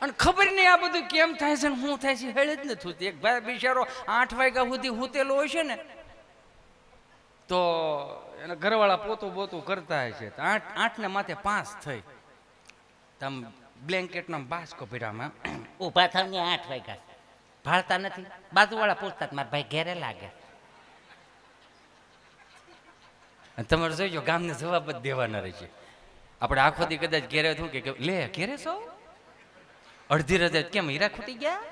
અને ખબર નહીં આ બધું કેમ થાય છે ને શું થાય છે હેળ જ નથી થતી. એક ભાઈ બિચારો 8 વાગ્યા સુધી હૂતેલો હોય છે ને તો એના ઘરવાળા પોતું બોતું કરતા હોય છે. 8 ને માથે 5 થઈ તમ બ્લેન્કેટનો બાસકો પીડામાં ઊભા થાવ ને 8 વાગ્યા ભાળતા નથી. બાજુવાળા પૂછતા મારા ભાઈ ઘેરે લાગે. અને તમારે જોઈજો ગામને જવાબ જ દેવાના રહે છે. આપણે આખો દી કદાચ ઘેરે શું કે લે ઘેરે છો અડધી રજા કેમ હીરા ખૂટી ગયા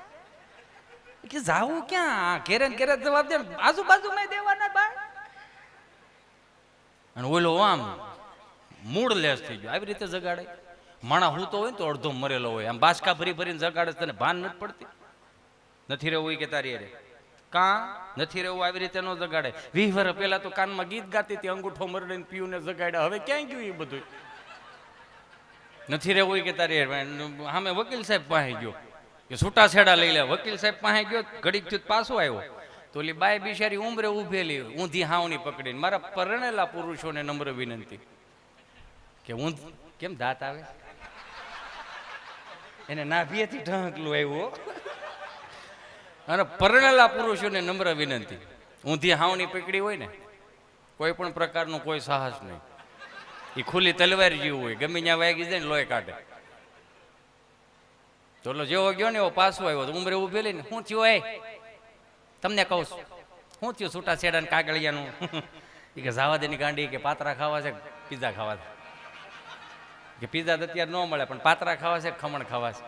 કે જાવું ક્યાં ઘેરે ને ઘેરે જવાબ દે આજુબાજુમાં દેવાના બા. અને ઓલો આમ મૂળ લેસ થઈ ગયો આવી રીતે જગાડે. માણા હૂતો હોય ને તો અડધો મરેલો હોય આમ બાસકા ફરી ફરીને જગાડે તને ભાન નથી પડતી. નથી રહેવું કે તારી અરે કાં નથી રહેવું આવી રીતે ન જગાડે. 20 વર્ષ પહેલા તો કાનમાં ગીત ગાતી હતી અંગૂઠો મરડીને પીયુને જગાડ્યા. હવે ક્યાં ગયું એ બધું. નથી રહેવું કે તારી સામે વકીલ સાહેબ પાસે ગયો કે છૂટાછેડા લઈ લે. વકીલ સાહેબ પાસે ગયો ઘડીક થયું પાછો આવ્યો તો ઓલી બાય બિચારી ઉંમરે ઉભેલી ઊંધી હાવણી પકડીને મારા પરણેલા પુરુષોને નમ્ર વિનંતી કે ઊંધ કેમ દાંત આવે એને નાભીએથી ઢંકલું આવ્યું. અને પરણેલા પુરુષોને નમ્ર વિનંતી ઊંધી હાવણી પકડી હોય ને કોઈ પણ પ્રકારનું કોઈ સાહસ નહીં. એ ખુલ્લી તલવાર જેવું હોય ગમે ત્યાં વાગી જાય ને લોહી કાઢે. તો જેવો ગયો ને એવો પાછો આવ્યો તો ઉંમરે ઉભેલી ને શું થયું એ તમને કહું છું શું થયું છૂટાછેડા ને કાગળિયાનું એ કે જાવા દેની ગાંડી કે પાતરા ખાવા છે પીઝા ખાવા છે કે પીઝા તો અત્યારે ન મળે પણ પાતરા ખાવા છે ખમણ ખાવા છે.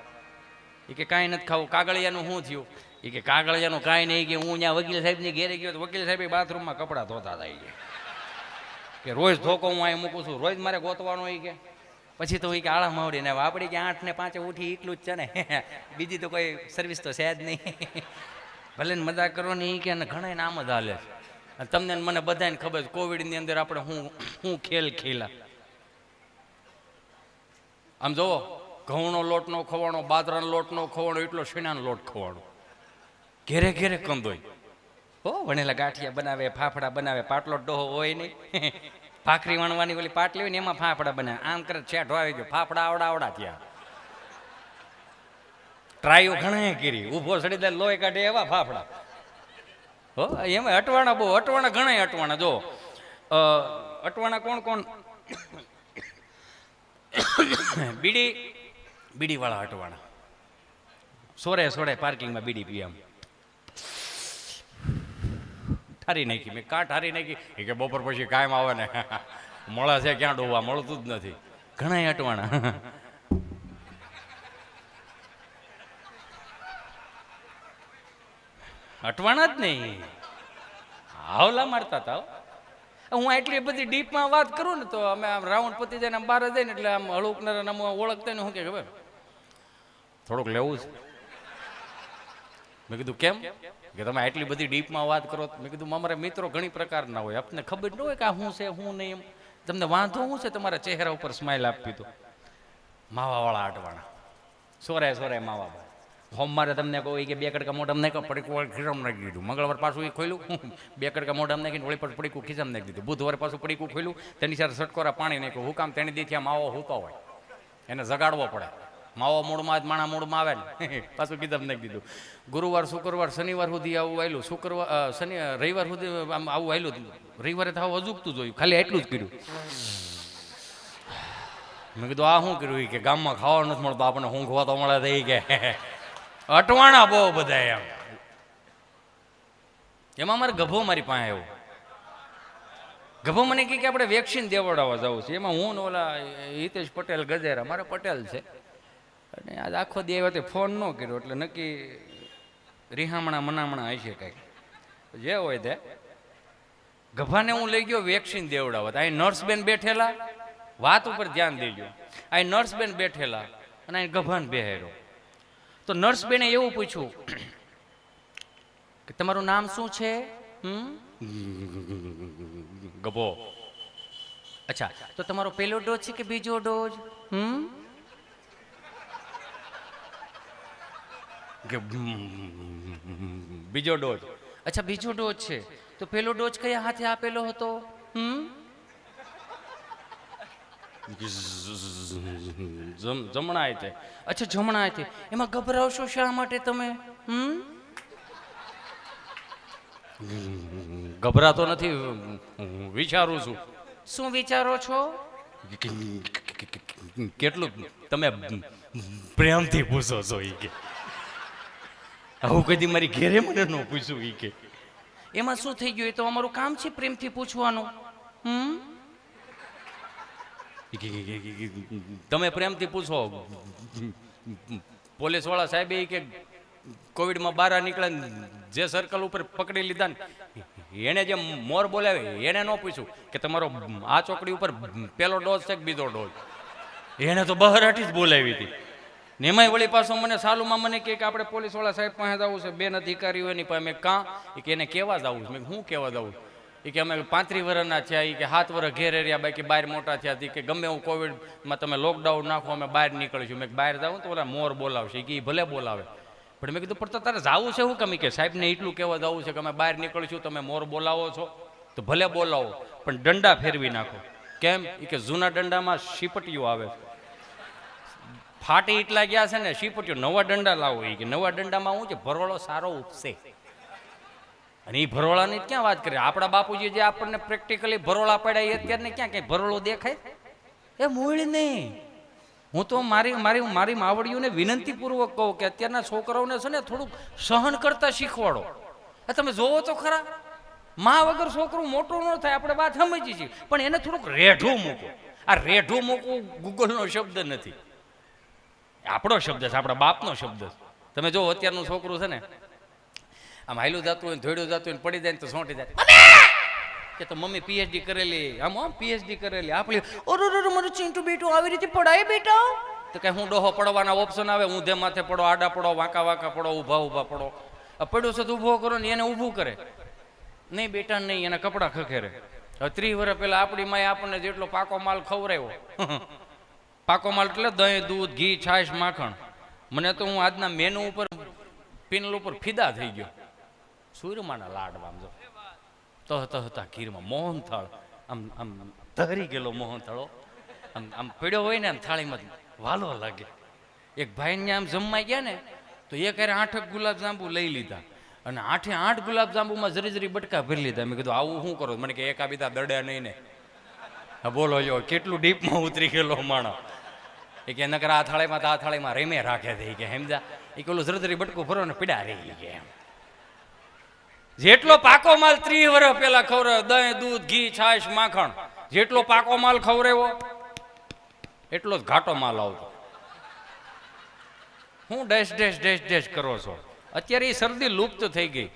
એ કે કાંઈ નથી ખાવું. કાગળિયાનું શું થયું એ કે કાગળિયાનું કાંઈ નહીં કે હું ત્યાં વકીલ સાહેબની ઘેરે ગયો તો વકીલ સાહેબ બાથરૂમમાં કપડાં ધોતા થાય છે કે રોજ ધોકો હું અહીં મૂકું છું રોજ મારે ગોતવાનો હોય કે પછી તો કે આળા માવડીને આપણી કે 8 ને 5 ઉઠી એટલું જ છે ને બીજી તો કોઈ સર્વિસ તો છે જ નહીં. ભલે ને મજા કરવાની કે ઘણા નામ જ હાલે છે. તમને મને બધાને ખબર છે કોવિડની અંદર આપણે હું ખેલ ખેલા. આમ જુઓ ઘઉંનો લોટ નો ખવાણો બાજરાનો લોટ નો ખવાણો એટલો શીણાનો લોટ ખવાણો ઘેરે ઘેરે કંદોય હો વણેલા ગાંઠિયા બનાવે ફાફડા બનાવે પાટલો ડોહો હોય નહીં ભાખરી વણવાની ઓલી પાટલી હોય ને એમાં ફાફડા બનાવે આમ કરે છેઠો આવી ગયો ફાફડા આવડા થયા. ટ્રાયો ઘણા કરી ઊભો સડી દે લોહી કાઢે એવા ફાફડા હો એમાં અટવાણા બહુ અટવાણા ઘણા અટવાણા. જો અટવાણા કોણ કોણ બીડી વાળા અટવાણા સોરે પાર્કિંગમાં બીડી પી આમ ઠારી નાખી. મેં કાં ઠારી નાખી એ કે બપોર પછી કાયમ આવે ને મળે છે ક્યાં ડોવા મળતું જ નથી. ઘણા અટવાણા અટવાણા જ નહીં હાવલા મારતા હતા. હું એટલી બધી ડીપમાં વાત કરું ને તો અમે આમ રાઉન્ડ પતી જાય ને આમ બહાર જાય ને એટલે આમ હળુકનાર ઓળખતા ને શું કે ખબર થોડુંક લેવું છે. મેં કીધું કેમ કે તમે આટલી બધી ડીપમાં વાત કરો. મેં કીધું અમારા મિત્રો ઘણી પ્રકારના હોય આપણને ખબર ન હોય કે આ શું છે શું નહીં. એમ તમને વાંધો શું છે તમારા ચહેરા ઉપર સ્માઇલ આપી તો માવાવાળા અટવાણા સોરે માવા સોમવારે તમને કહું કે 2 કડકા મોઢામાં નાખ્યો પડીકું ખીચામાં નાખી દીધું. મંગળવાર પાછું એ ખોલ્યું 2 કડકા મોઢામાં નાખીને વળી પાછું પડીકું ખીચામાં નાખી દીધું. બુધવારે પાછું પડીકું ખોલ્યું તેની સાથે સટકોરા પાણી નાખ્યું. હું કામ તેની દીથી આ માવો હૂતો હોય એને જગાડવો પડે. માવો મૂળમાં જ માણા મૂળમાં આવે ને પાછું ખીચામાં નાખી દીધું. ગુરુવાર શુક્રવાર શનિવાર સુધી આવું આવેલું રવિવાર સુધી આમ આવું આવેલું. રવિવારે તો આવું અજુકતું જોયું ખાલી એટલું જ કર્યું. મેં કીધું આ શું કર્યું કે ગામમાં ખાવા નથી મળતો આપણને ઊંઘવા તો મળે થઈ કે અટવાણા બહુ બધા એમ. એમાં મારે ગભો મારી પાસે આવ્યો. ગભો મને કહે કે આપણે વેક્સિન દેવડાવવા જવું છે. એમાં હું ને ઓલા હિતેશ પટેલ ગજેરા મારે પટેલ છે અને આજ આખો દી આવ્યો તે ફોન ન કર્યો એટલે નક્કી રિહામણા મનામણા હશે કંઈક જે હોય તે. ગભાને હું લઈ ગયો વેક્સિન દેવડાવવા. અહીં નર્સ બેન બેઠેલા વાત ઉપર ધ્યાન દેજો. અહીં નર્સ બેન બેઠેલા અને અહીં ગભાને બેહેરો. તો નર્સ બેને એવું પૂછ્યું કે તમારું નામ શું છે? ગભો. અચ્છા તો તમારો પહેલો ડોઝ છે કે બીજો ડોઝ? કે બીજો ડોઝ. અચ્છા બીજો ડોઝ છે તો પહેલો ડોઝ કયા હાથે આપેલો હતો? જમણા હાથે. અચ્છા જમણા હાથે. એમાં ગભરાવશો શા માટે તમે? ગભરાતો નથી, વિચારું છું. શું વિચારો છો? કેટલું તમે પ્રેમથી પૂછો છો ઈ કે. આવું કદી મારી ઘેરે મને ન પૂછ્યું ઈ કે. એમાં શું થઈ ગયું? એ તો અમારું કામ છે પ્રેમથી પૂછવાનું. તમે પ્રેમથી પૂછો. પોલીસ વાળા સાહેબ એ કે કોવિડમાં બહાર નીકળે જે સર્કલ ઉપર પકડી લીધા ને એને જે મોર બોલાવે એને ન પૂછ્યું કે તમારો આ ચોકડી ઉપર પેલો ડોઝ છે કે બીજો ડોઝ. એને તો બહારાટી જ બોલાવી હતી. ને એમાંય વળી પાછો મને સાલુમાં મને કે આપણે પોલીસ વાળા સાહેબ પાસે જવું છે, બેન અધિકારીઓ એની પાસે. મેં કાં? કે એને કહેવા જવું છે. મેં શું કહેવા જવું? એ કે અમે 35 વર્ષના થયા, એ કે 7 વર્ષ ઘેર રહ્યા, બાકી બહાર મોટા થયા હતી, કે ગમે હું કોવિડમાં તમે લોકડાઉન નાખો અમે બહાર નીકળીશું. મેં બહાર જાઉં તો ઓલા મોર બોલાવશે. કે એ ભલે બોલાવે, પણ મેં કીધું પણ તો તારે જાવું છે શું કમી? કે સાહેબને એટલું કહેવા જવું છે કે અમે બહાર નીકળીશું, તમે મોર બોલાવો છો તો ભલે બોલાવો, પણ દંડા ફેરવી નાખો. કેમ? એ કે જૂના દંડામાં શીપટીઓ આવે, ફાટી એટલા ગયા છે ને શીપટીઓ, નવા દંડા લાવો. એ કે નવા દંડામાં શું છે? ભરોળો સારો ઉપસે. અને એ ભરોળાની ક્યાં વાત કરીએ? આપણા બાપુજી જે આપણને પ્રેક્ટિકલી ભરોળા પડ્યા એ અત્યારને ક્યાં કઈ ભરોળો દેખાય? એ મૂળ નહીં. હું તો મારી માવડીઓને વિનંતીપૂર્વક કહું કે અત્યારના છોકરાઓને છે ને થોડુંક સહન કરતા શીખવાડો. તમે જોવો તો ખરા, મા વગર છોકરું મોટું ન થાય, આપણે વાત સમજીએ છીએ, પણ એને થોડુંક રેઢું મૂકો. આ રેઢું મૂકવું ગૂગલનો શબ્દ નથી, આપણો શબ્દ છે, આપણા બાપનો શબ્દ છે. તમે જો અત્યારનું છોકરું છે ને આમ હાયલું જતું હોય, ધોયડું જતું હોય, પડી જાય ને તો સોંટી જાય કે તો મમ્મી પીએચડી કરેલી, આમ પીએચડી કરેલી. આપણે ઓરો મારું ચીંટુ બેટું આવી રીતે પડાય બેટા? તો કે હું ડોહો પડવાના ઓપ્શન આવે, ઊંધે માથે પડો, આડા પડો, વાંકા વાંકા પડો, ઊભા પડો. પડ્યો છે તો ઊભો કરો ને એને ઊભું કરે નહીં બેટા, નહીં એના કપડાં ખખેરે. હવે 30 વર્ષ પહેલા આપણી માએ આપણને જેટલો પાકો માલ ખવરાવ્યો, પાકો માલ એટલે દહીં, દૂધ, ઘી, છાશ, માખણ. મને તો હું આજના મેનુ ઉપર પિનલ ઉપર ફિદા થઈ ગયો. સૂર્યમાના લાડવા જો તહતા ખીરમાં મોહનથાળ, આમ ધરી ગયેલો મોહનથાળો આમ પડ્યો હોય ને આમ થાળીમાં વાલો લાગે. એક ભાઈને આમ જમવા ગયા ને તો એક હારે 8 ગુલાબ જાંબુ લઈ લીધા અને 8 ગુલાબ જાંબુમાં જરી બટકા ભરી લીધા. મેં કીધું આવું શું કરો? મને કે એકા બીજા દડ્યા નહીં ને. હા બોલો જો કેટલું ડીપમાં ઉતરી ગયેલો માણસ. એ કે નકર આ થાળીમાં રેમે રાખે છે કે સમજા. એ પેલું જરી બટકું ભરો ને પીડા રહી ગયા. જેટલો પાકો માલ 30 વર્ષ પહેલા ખવડાવ્યો, દહીં, દૂધ, ઘી, છાશ, માખણ, જેટલો પાકો માલ ખવડાવ્યો એટલો જ ઘાટો માલ આવતો. હું ડેશ કરો છો? અત્યારે એ શરદી લુપ્ત થઈ ગઈ.